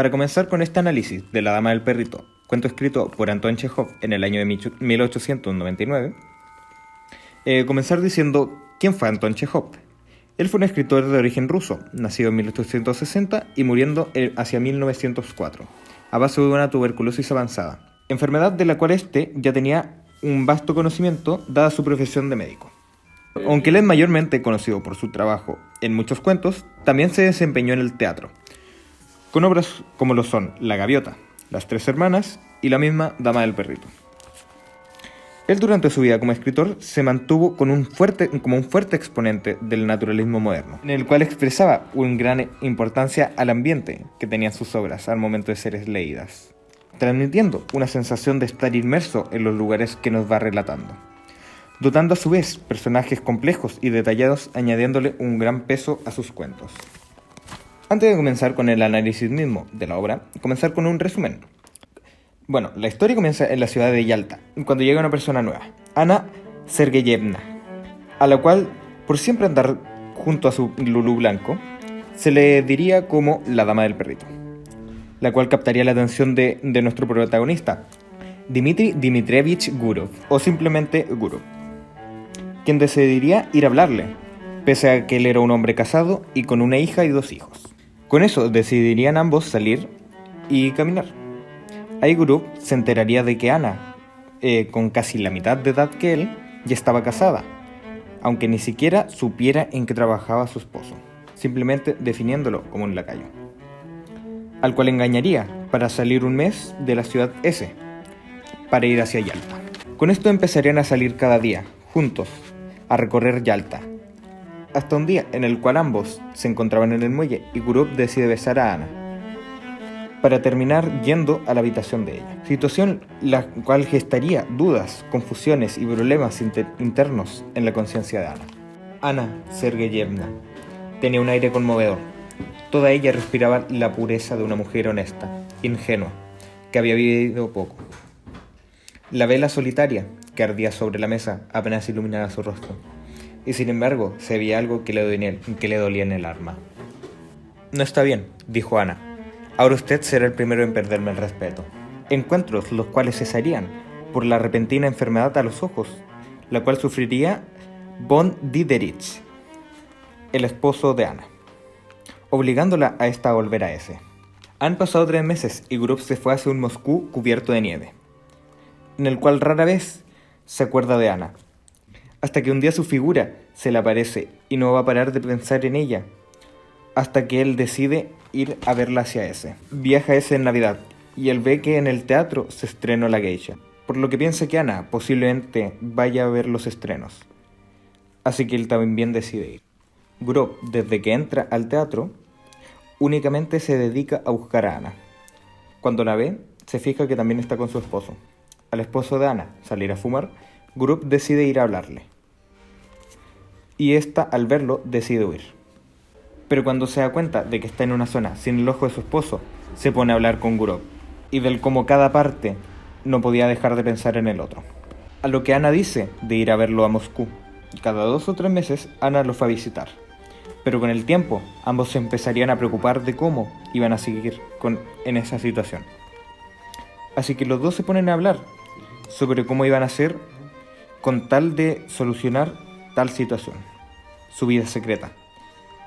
Para comenzar con este análisis de La Dama del Perrito, cuento escrito por Anton Chejov en el año de 1899, comenzar diciendo quién fue Anton Chejov. Él fue un escritor de origen ruso, nacido en 1860 y muriendo hacia 1904, a base de una tuberculosis avanzada, enfermedad de la cual ya tenía un vasto conocimiento dada su profesión de médico. Aunque él es mayormente conocido por su trabajo en muchos cuentos, también se desempeñó en el teatro, con obras como lo son La Gaviota, Las Tres Hermanas y la misma Dama del Perrito. Él durante su vida como escritor se mantuvo como un fuerte exponente del naturalismo moderno, en el cual expresaba una gran importancia al ambiente que tenían sus obras al momento de ser leídas, transmitiendo una sensación de estar inmerso en los lugares que nos va relatando, dotando a su vez personajes complejos y detallados, añadiéndole un gran peso a sus cuentos. Antes de comenzar con el análisis mismo de la obra, comenzar con un resumen. Bueno, la historia comienza en la ciudad de Yalta, cuando llega una persona nueva, Ana Sergeyevna, a la cual, por siempre andar junto a su lulú blanco, se le diría como la Dama del Perrito, la cual captaría la atención de nuestro protagonista, Dmitri Dmitrievich Gurov, o simplemente Gurov, quien decidiría ir a hablarle, pese a que él era un hombre casado y con una hija y 2 hijos. Con eso decidirían ambos salir y caminar. Ahí Gurov se enteraría de que Ana, con casi la mitad de edad que él, ya estaba casada, aunque ni siquiera supiera en qué trabajaba su esposo, simplemente definiéndolo como un lacayo, al cual engañaría para salir un mes de la ciudad S, para ir hacia Yalta. Con esto empezarían a salir cada día, juntos, a recorrer Yalta, hasta un día en el cual ambos se encontraban en el muelle y Gurov decide besar a Ana, para terminar yendo a la habitación de ella. Situación la cual gestaría dudas, confusiones y problemas internos en la conciencia de Ana. Ana Sergeyevna tenía un aire conmovedor. Toda ella respiraba la pureza de una mujer honesta, ingenua, que había vivido poco. La vela solitaria que ardía sobre la mesa apenas iluminaba su rostro, y sin embargo se veía algo que le dolía en el alma. «No está bien», dijo Ana. «Ahora usted será el primero en perderme el respeto». Encuentros los cuales cesarían por la repentina enfermedad a los ojos, la cual sufriría von Diderich, el esposo de Ana, obligándola a esta a volver a ese. Han pasado 3 meses y Gurov se fue hacia un Moscú cubierto de nieve, en el cual rara vez se acuerda de Ana, hasta que un día su figura se le aparece y no va a parar de pensar en ella, hasta que él decide ir a verla hacia ese. Viaja a ese en Navidad, y él ve que en el teatro se estrenó La Geisha, por lo que piensa que Ana posiblemente vaya a ver los estrenos, así que él también decide ir. Gurov, desde que entra al teatro, únicamente se dedica a buscar a Ana. Cuando la ve, se fija que también está con su esposo. Al esposo de Ana salir a fumar, Gurov decide ir a hablarle, y esta, al verlo, decide huir. Pero cuando se da cuenta de que está en una zona sin el ojo de su esposo, se pone a hablar con Gurov, y del cómo cada parte no podía dejar de pensar en el otro. A lo que Ana dice de ir a verlo a Moscú. Cada 2 o 3 meses Ana lo fue a visitar, pero con el tiempo ambos se empezarían a preocupar de cómo iban a seguir en esa situación. Así que los dos se ponen a hablar sobre cómo iban a hacer con tal de solucionar tal situación, su vida secreta,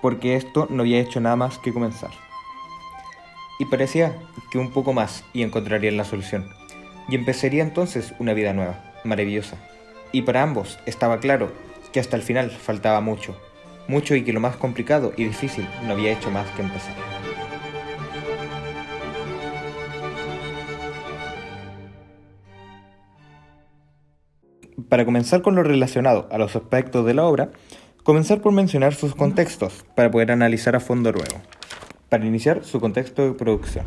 porque esto no había hecho nada más que comenzar. Y parecía que un poco más y encontrarían la solución, y empezaría entonces una vida nueva, maravillosa. Y para ambos estaba claro que hasta el final faltaba mucho, y que lo más complicado y difícil no había hecho más que empezar. Para comenzar con lo relacionado a los aspectos de la obra, comenzar por mencionar sus contextos para poder analizar a fondo luego. Para iniciar, su contexto de producción.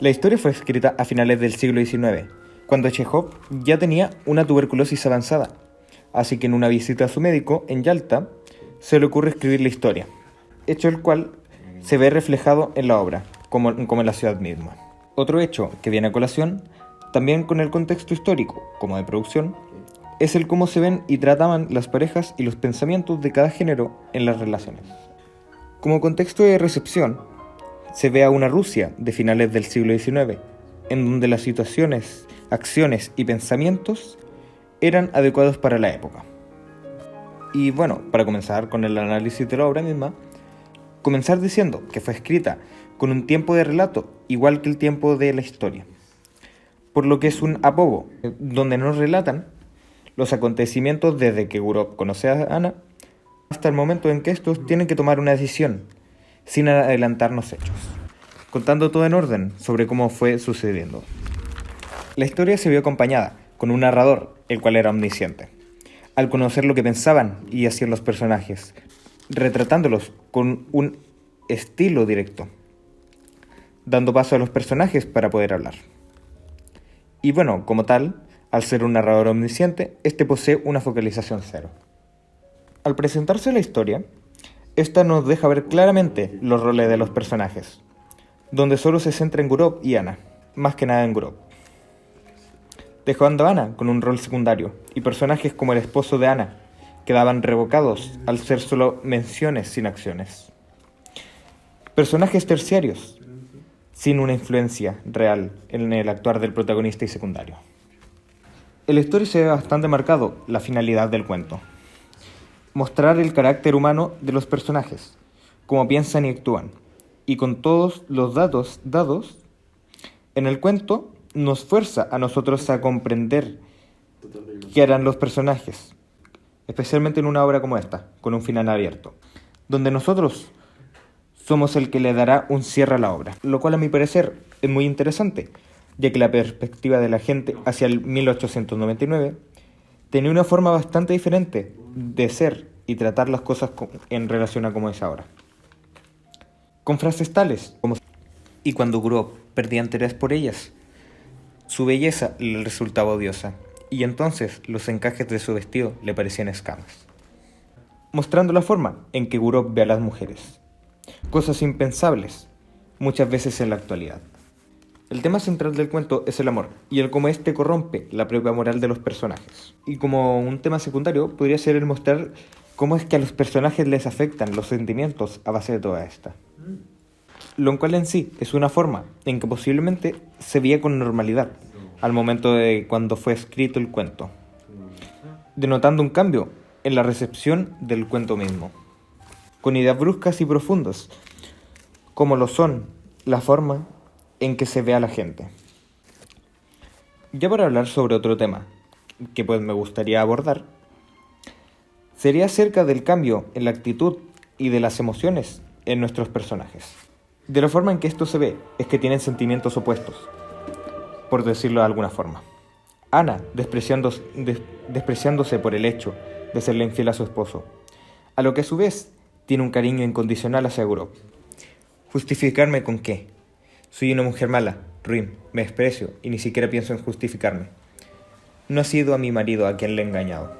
La historia fue escrita a finales del siglo XIX, cuando Chejov ya tenía una tuberculosis avanzada, así que en una visita a su médico en Yalta se le ocurre escribir la historia, hecho el cual se ve reflejado en la obra, como en la ciudad misma. Otro hecho que viene a colación, también con el contexto histórico, como de producción, es el cómo se ven y trataban las parejas y los pensamientos de cada género en las relaciones. Como contexto de recepción, se ve a una Rusia de finales del siglo XIX, en donde las situaciones, acciones y pensamientos eran adecuados para la época. Y bueno, para comenzar con el análisis de la obra misma, comenzar diciendo que fue escrita con un tiempo de relato igual que el tiempo de la historia, por lo que es un apólogo, donde nos relatan los acontecimientos desde que Gurov conoce a Ana hasta el momento en que estos tienen que tomar una decisión, sin adelantarnos hechos, contando todo en orden sobre cómo fue sucediendo. La historia se vio acompañada con un narrador, el cual era omnisciente, al conocer lo que pensaban y hacían los personajes, retratándolos con un estilo directo, dando paso a los personajes para poder hablar. Y bueno, como tal, al ser un narrador omnisciente, este posee una focalización cero. Al presentarse la historia, esta nos deja ver claramente los roles de los personajes, donde solo se centra en Gurov y Ana, más que nada en Gurov, dejando a Ana con un rol secundario, y personajes como el esposo de Ana quedaban revocados al ser solo menciones sin acciones. Personajes terciarios, sin una influencia real en el actuar del protagonista y secundario. En la historia se ve bastante marcado la finalidad del cuento: mostrar el carácter humano de los personajes, cómo piensan y actúan, y con todos los datos dados en el cuento nos fuerza a nosotros a comprender qué harán los personajes, especialmente en una obra como esta, con un final abierto, donde nosotros somos el que le dará un cierre a la obra, lo cual a mi parecer es muy interesante, ya que la perspectiva de la gente hacia el 1899 tenía una forma bastante diferente de ser y tratar las cosas en relación a cómo es ahora. Con frases tales como: y cuando Gurov perdía interés por ellas, su belleza le resultaba odiosa, y entonces los encajes de su vestido le parecían escamas. Mostrando la forma en que Gurov ve a las mujeres, cosas impensables muchas veces en la actualidad. El tema central del cuento es el amor, y el cómo este corrompe la propia moral de los personajes. Y como un tema secundario podría ser el mostrar cómo es que a los personajes les afectan los sentimientos a base de toda esta. Lo cual en sí es una forma en que posiblemente se veía con normalidad al momento de cuando fue escrito el cuento, denotando un cambio en la recepción del cuento mismo, con ideas bruscas y profundas, como lo son la forma en que se ve a la gente. Ya para hablar sobre otro tema que pues me gustaría abordar, sería acerca del cambio en la actitud y de las emociones en nuestros personajes. De la forma en que esto se ve es que tienen sentimientos opuestos, por decirlo de alguna forma. Ana despreciándose por el hecho de serle infiel a su esposo, a lo que a su vez tiene un cariño incondicional hacia Gurov. ¿Justificarme con qué? Soy una mujer mala, ruin, me desprecio y ni siquiera pienso en justificarme. No ha sido a mi marido a quien le he engañado,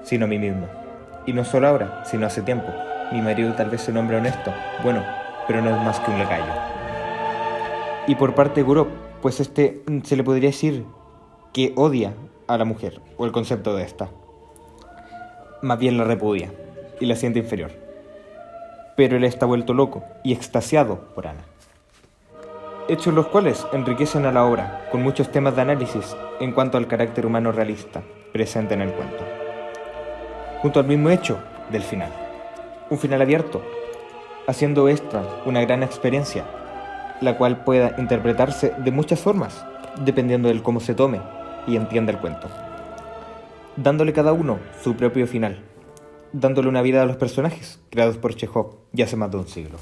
sino a mí mismo. Y no solo ahora, sino hace tiempo. Mi marido tal vez sea un hombre honesto, bueno, pero no es más que un lacayo. Y por parte de Gurov, pues se le podría decir que odia a la mujer, o el concepto de esta. Más bien la repudia, y la siente inferior. Pero él está vuelto loco y extasiado por Ana. Hechos los cuales enriquecen a la obra con muchos temas de análisis en cuanto al carácter humano realista presente en el cuento. Junto al mismo hecho del final. Un final abierto, haciendo esta una gran experiencia, la cual pueda interpretarse de muchas formas, dependiendo del cómo se tome y entienda el cuento. Dándole cada uno su propio final, dándole una vida a los personajes creados por Chejov ya hace más de un siglo.